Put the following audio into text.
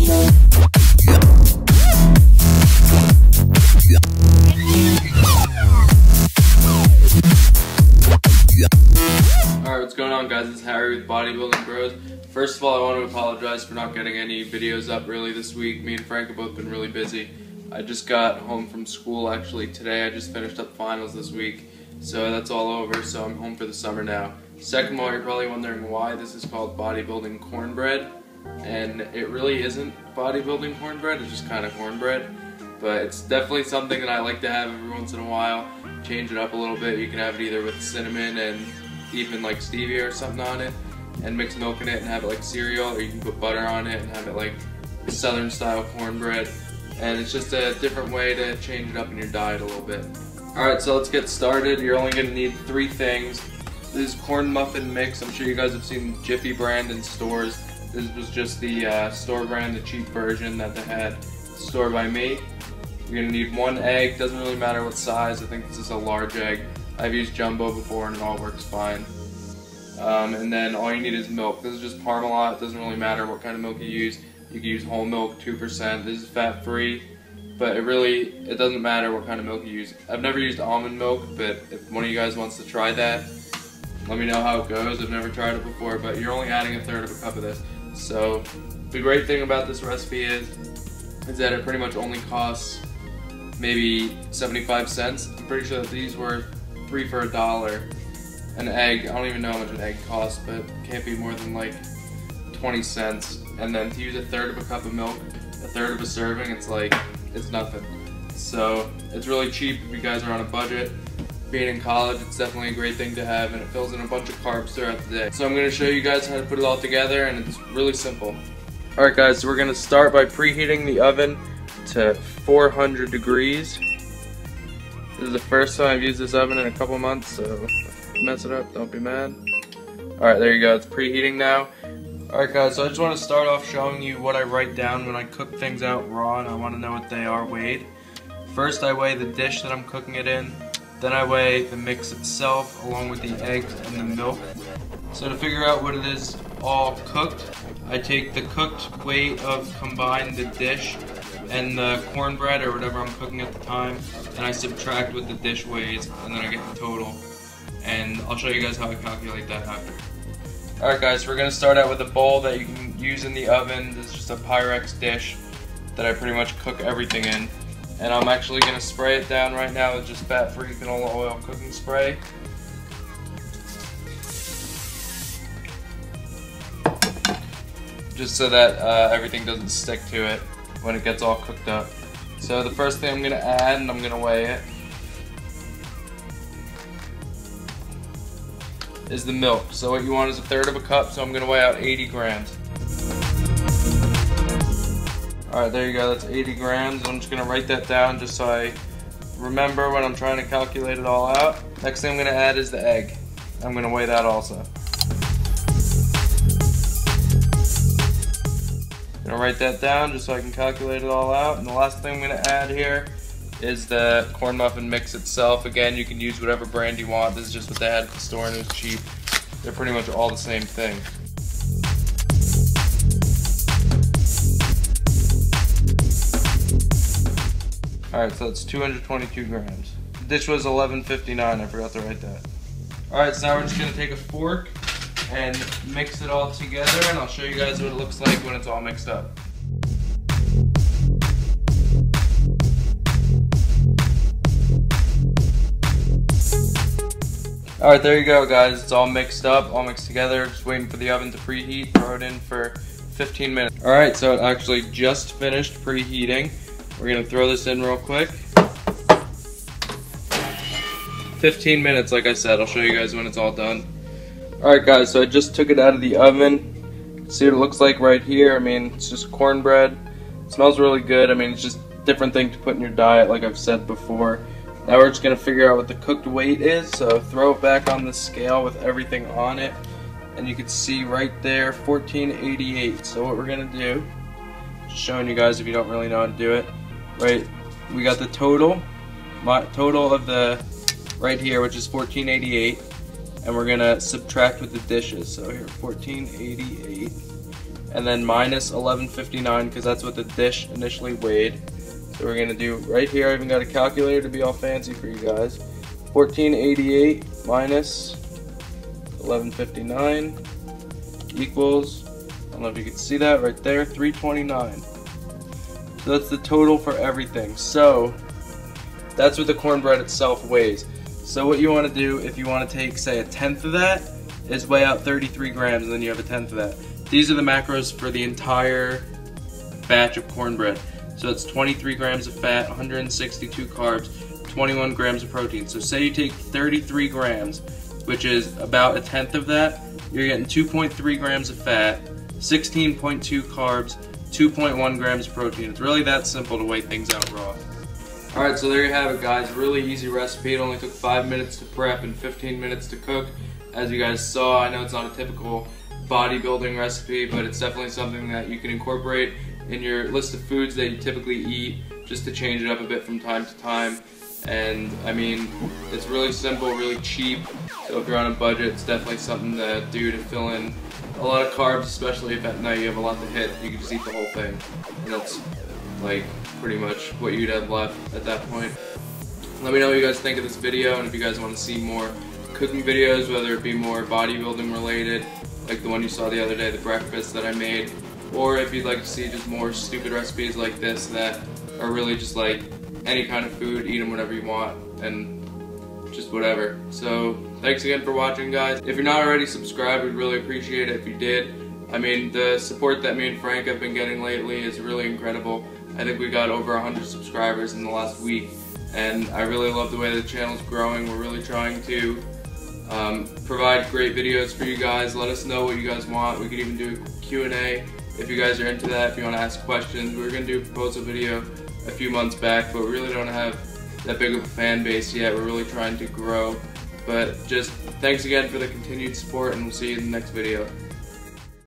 Alright, what's going on, guys? It's Harry with Bodybuilding Bros. First of all, I want to apologize for not getting any videos up really this week. Me and Frank have both been really busy. I just got home from school actually today. I just finished up finals this week, so that's all over, so I'm home for the summer now. Second of all, you're probably wondering why this is called Bodybuilding Cornbread, and it really isn't bodybuilding cornbread, it's just kind of cornbread. But it's definitely something that I like to have every once in a while. Change it up a little bit. You can have it either with cinnamon and even like stevia or something on it, and mix milk in it and have it like cereal, or you can put butter on it and have it like southern style cornbread. And it's just a different way to change it up in your diet a little bit. Alright, so let's get started. You're only going to need 3 things. This is corn muffin mix. I'm sure you guys have seen Jiffy brand in stores. This was just the store brand, the cheap version that they had stored by me. You're going to need 1 egg. Doesn't really matter what size. I think this is a large egg. I've used jumbo before and it all works fine. And then all you need is milk. This is just Parmalat. It doesn't really matter what kind of milk you use. You can use whole milk, 2%. This is fat free, but it doesn't matter what kind of milk you use. I've never used almond milk, but if one of you guys wants to try that, let me know how it goes. I've never tried it before, but you're only adding 1/3 of a cup of this. So the great thing about this recipe is that it pretty much only costs maybe 75 cents. I'm pretty sure that these were 3 for $1. An egg, I don't even know how much an egg costs, but it can't be more than like 20 cents. And then to use 1/3 of a cup of milk, 1/3 of a serving, it's nothing. So it's really cheap if you guys are on a budget. Being in college, it's definitely a great thing to have, and it fills in a bunch of carbs throughout the day. So I'm going to show you guys how to put it all together, and it's really simple. Alright guys, so we're going to start by preheating the oven to 400 degrees. This is the first time I've used this oven in a couple months, so if you mess it up, don't be mad. Alright, there you go, it's preheating now. Alright guys, so I just want to start off showing you what I write down when I cook things out raw, and I want to know what they are weighed. First I weigh the dish that I'm cooking it in, then I weigh the mix itself along with the eggs and the milk. So to figure out what it is all cooked, I take the cooked weight of combined the dish and the cornbread or whatever I'm cooking at the time, and I subtract what the dish weighs, and then I get the total. And I'll show you guys how I calculate that after. Alright guys, we're going to start out with a bowl that you can use in the oven. This is just a Pyrex dish that I pretty much cook everything in. And I'm actually going to spray it down right now with just fat-free canola oil cooking spray. Just so that everything doesn't stick to it when it gets all cooked up. So the first thing I'm going to add, and I'm going to weigh it, is the milk. So what you want is 1/3 of a cup, so I'm going to weigh out 80 grams. Alright, there you go, that's 80 grams. I'm just going to write that down just so I remember when I'm trying to calculate it all out. Next thing I'm going to add is the egg. I'm going to weigh that also. I'm going to write that down just so I can calculate it all out. And the last thing I'm going to add here is the corn muffin mix itself. Again, you can use whatever brand you want. This is just what they had at the store and it was cheap. They're pretty much all the same thing. Alright, so it's 222 grams. The dish was $11.59, I forgot to write that. Alright, so now we're just going to take a fork and mix it all together, and I'll show you guys what it looks like when it's all mixed up. Alright, there you go guys, it's all mixed up, all mixed together, just waiting for the oven to preheat, throw it in for 15 minutes. Alright, so it actually just finished preheating. We're going to throw this in real quick. 15 minutes, like I said. I'll show you guys when it's all done. Alright guys, so I just took it out of the oven. See what it looks like right here. I mean, it's just cornbread. It smells really good. I mean, it's just a different thing to put in your diet, like I've said before. Now we're just going to figure out what the cooked weight is. So throw it back on the scale with everything on it. And you can see right there, 1488. So what we're going to do, just showing you guys if you don't really know how to do it. Right, we got the total, total of the right here, which is 1488, and we're gonna subtract with the dishes. So here, 1488, and then minus 1159 because that's what the dish initially weighed. So we're gonna do right here. I even got a calculator to be all fancy for you guys. 1488 minus 1159 equals, I don't know if you can see that right there, 329. So that's the total for everything. So that's what the cornbread itself weighs. So what you want to do, if you want to take, say, a tenth of that, is weigh out 33 grams, and then you have a tenth of that. These are the macros for the entire batch of cornbread. So it's 23 grams of fat, 162 carbs, 21 grams of protein. So say you take 33 grams, which is about a tenth of that, you're getting 2.3 grams of fat, 16.2 carbs, 2.1 grams of protein. It's really that simple to weigh things out raw. Alright, so there you have it, guys. Really easy recipe. It only took 5 minutes to prep and 15 minutes to cook. As you guys saw, I know it's not a typical bodybuilding recipe, but it's definitely something that you can incorporate in your list of foods that you typically eat, just to change it up a bit from time to time. And I mean, it's really simple, really cheap, so if you're on a budget, it's definitely something to do to fill in a lot of carbs, especially if at night you have a lot to hit. You can just eat the whole thing, and that's like pretty much what you'd have left at that point. Let me know what you guys think of this video, and if you guys want to see more cooking videos, whether it be more bodybuilding related, like the one you saw the other day, the breakfast that I made, or if you'd like to see just more stupid recipes like this that are really just like any kind of food, eat them whatever you want, and just whatever. So thanks again for watching, guys. If you're not already subscribed, we'd really appreciate it if you did. I mean, the support that me and Frank have been getting lately is really incredible. I think we got over 100 subscribers in the last week, and I really love the way the channel's growing. We're really trying to provide great videos for you guys. Let us know what you guys want. We could even do a Q&A if you guys are into that, if you want to ask questions. We were going to do a proposal video a few months back, but we really don't have that big of a fan base yet. We're really trying to grow. But just thanks again for the continued support, and we'll see you in the next video.